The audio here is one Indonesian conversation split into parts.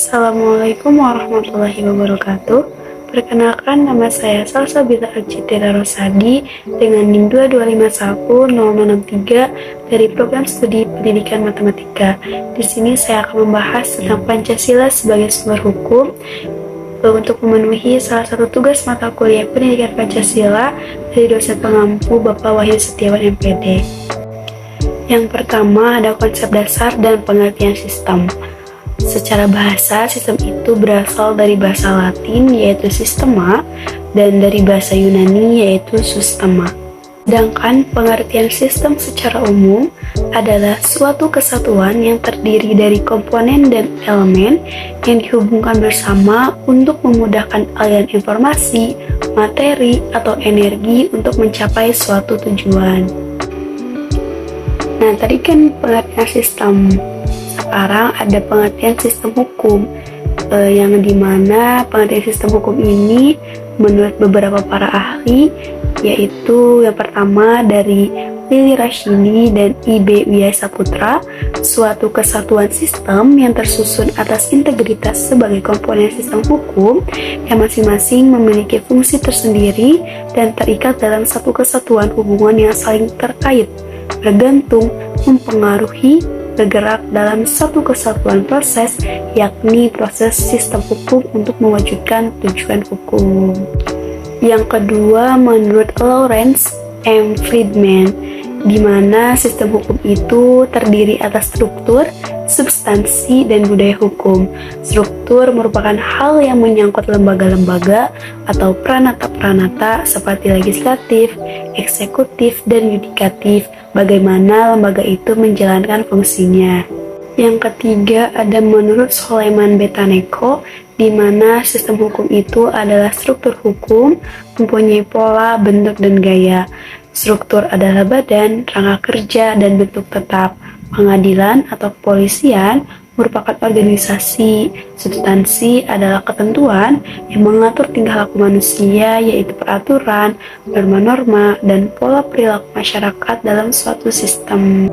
Assalamualaikum warahmatullahi wabarakatuh. Perkenalkan, nama saya Salsa Bita Architera Rosadi dengan NIM 2251063 dari Program Studi Pendidikan Matematika. Di sini saya akan membahas tentang Pancasila sebagai sumber hukum untuk memenuhi salah satu tugas mata kuliah Pendidikan Pancasila dari dosen pengampu Bapak Wahyu Setiawan MPD. Yang pertama ada konsep dasar dan pengertian sistem. Secara bahasa, sistem itu berasal dari bahasa Latin yaitu sistema dan dari bahasa Yunani yaitu sustema. Sedangkan pengertian sistem secara umum adalah suatu kesatuan yang terdiri dari komponen dan elemen yang dihubungkan bersama untuk memudahkan aliran informasi, materi, atau energi untuk mencapai suatu tujuan. Nah, tadi kan pengertian sistem. Sekarang ada pengertian sistem hukum, yang dimana pengertian sistem hukum ini menurut beberapa para ahli, yaitu yang pertama dari Lili Rashidi dan I.B. Widya Saputra, suatu kesatuan sistem yang tersusun atas integritas sebagai komponen sistem hukum yang masing-masing memiliki fungsi tersendiri dan terikat dalam satu kesatuan hubungan yang saling terkait, bergantung, mempengaruhi, bergerak dalam satu kesatuan proses, yakni proses sistem hukum untuk mewujudkan tujuan hukum. Yang kedua, menurut Lawrence M. Friedman, di mana sistem hukum itu terdiri atas struktur, substansi, dan budaya hukum. Struktur merupakan hal yang menyangkut lembaga-lembaga atau pranata-pranata seperti legislatif, eksekutif, dan yudikatif, bagaimana lembaga itu menjalankan fungsinya. Yang ketiga ada menurut Soleiman Betaneko, di mana sistem hukum itu adalah struktur hukum, mempunyai pola, bentuk, dan gaya. Struktur adalah badan, rangka kerja, dan bentuk tetap. Pengadilan atau kepolisian merupakan organisasi. Substansi adalah ketentuan yang mengatur tingkah laku manusia, yaitu peraturan, norma-norma, dan pola perilaku masyarakat dalam suatu sistem.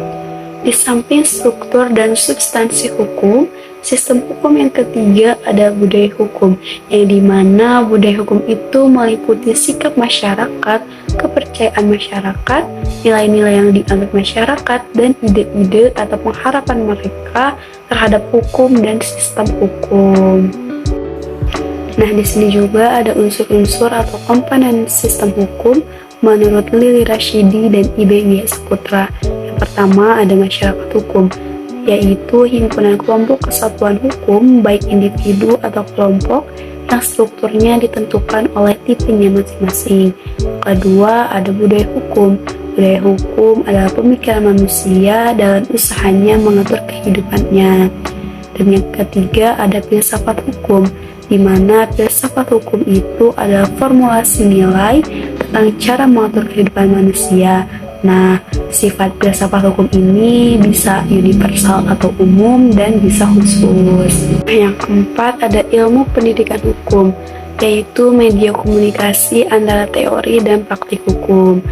Di samping struktur dan substansi hukum, sistem hukum yang ketiga ada budaya hukum, yang dimana budaya hukum itu meliputi sikap masyarakat, kepercayaan masyarakat, nilai-nilai yang dianggap masyarakat, dan ide-ide atau pengharapan mereka terhadap hukum dan sistem hukum. Nah, di sini juga ada unsur-unsur atau komponen sistem hukum menurut Lili Rashidi dan I.B. Widya Saputra. Yang pertama ada masyarakat hukum, yaitu himpunan kelompok kesatuan hukum baik individu atau kelompok yang strukturnya ditentukan oleh tipenya masing-masing. Kedua, ada budaya hukum. Budaya hukum adalah pemikiran manusia dalam usahanya mengatur kehidupannya. Dan yang ketiga, ada filsafat hukum, di mana filsafat hukum itu adalah formulasi nilai tentang cara mengatur kehidupan manusia. Nah, sifat filsafat hukum ini bisa universal atau umum dan bisa khusus. Yang keempat ada ilmu pendidikan hukum, yaitu media komunikasi antara teori dan praktik hukum.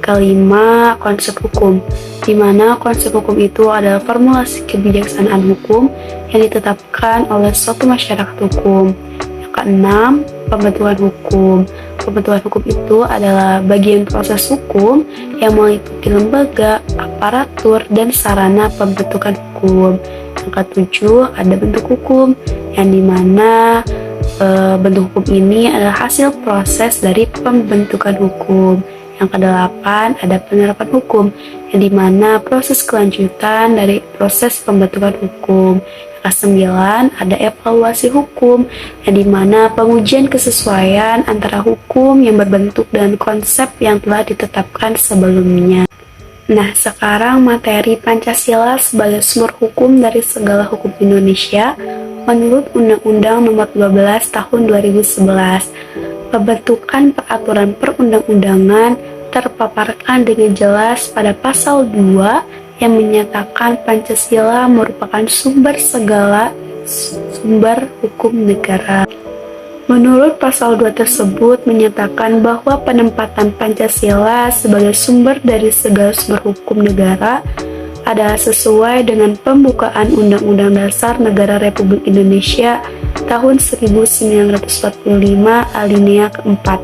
Kelima, konsep hukum, di mana konsep hukum itu adalah formulasi kebijaksanaan hukum yang ditetapkan oleh suatu masyarakat hukum. Yang keenam, pembentukan hukum. Pembentukan hukum itu adalah bagian proses hukum yang meliputi lembaga, aparatur, dan sarana pembentukan hukum. Yang ketujuh, ada bentuk hukum, yang dimana bentuk hukum ini adalah hasil proses dari pembentukan hukum. Yang kedelapan, ada penerapan hukum, yang dimana proses kelanjutan dari proses pembentukan hukum. Yang kesembilan, ada evaluasi hukum, yang dimana pengujian kesesuaian antara hukum yang berbentuk dan konsep yang telah ditetapkan sebelumnya. Nah, sekarang materi Pancasila sebagai sumber hukum dari segala hukum Indonesia menurut Undang-Undang Nomor 12 Tahun 2011. Pembentukan peraturan perundang-undangan terpaparkan dengan jelas pada pasal 2 yang menyatakan Pancasila merupakan sumber hukum negara. Menurut pasal 2 tersebut menyatakan bahwa penempatan Pancasila sebagai sumber dari segala sumber hukum negara adalah sesuai dengan pembukaan Undang-Undang Dasar Negara Republik Indonesia tahun 1945 alinea keempat,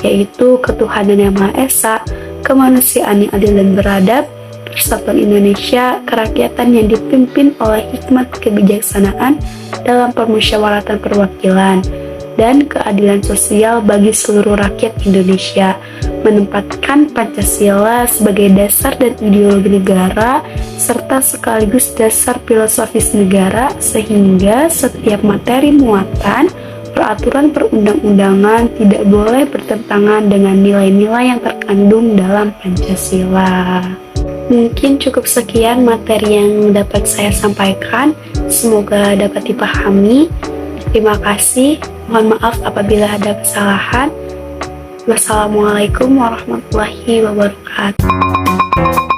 yaitu ketuhanan yang Maha Esa, kemanusiaan yang adil dan beradab, persatuan Indonesia, kerakyatan yang dipimpin oleh hikmat kebijaksanaan dalam permusyawaratan perwakilan, dan keadilan sosial bagi seluruh rakyat Indonesia, menempatkan Pancasila sebagai dasar dan ideologi negara, serta sekaligus dasar filosofis negara, sehingga setiap materi muatan peraturan perundang-undangan tidak boleh bertentangan dengan nilai-nilai yang terkandung dalam Pancasila. Mungkin cukup sekian materi yang dapat saya sampaikan, semoga dapat dipahami. Terima kasih, mohon maaf apabila ada kesalahan. Wassalamualaikum warahmatullahi wabarakatuh.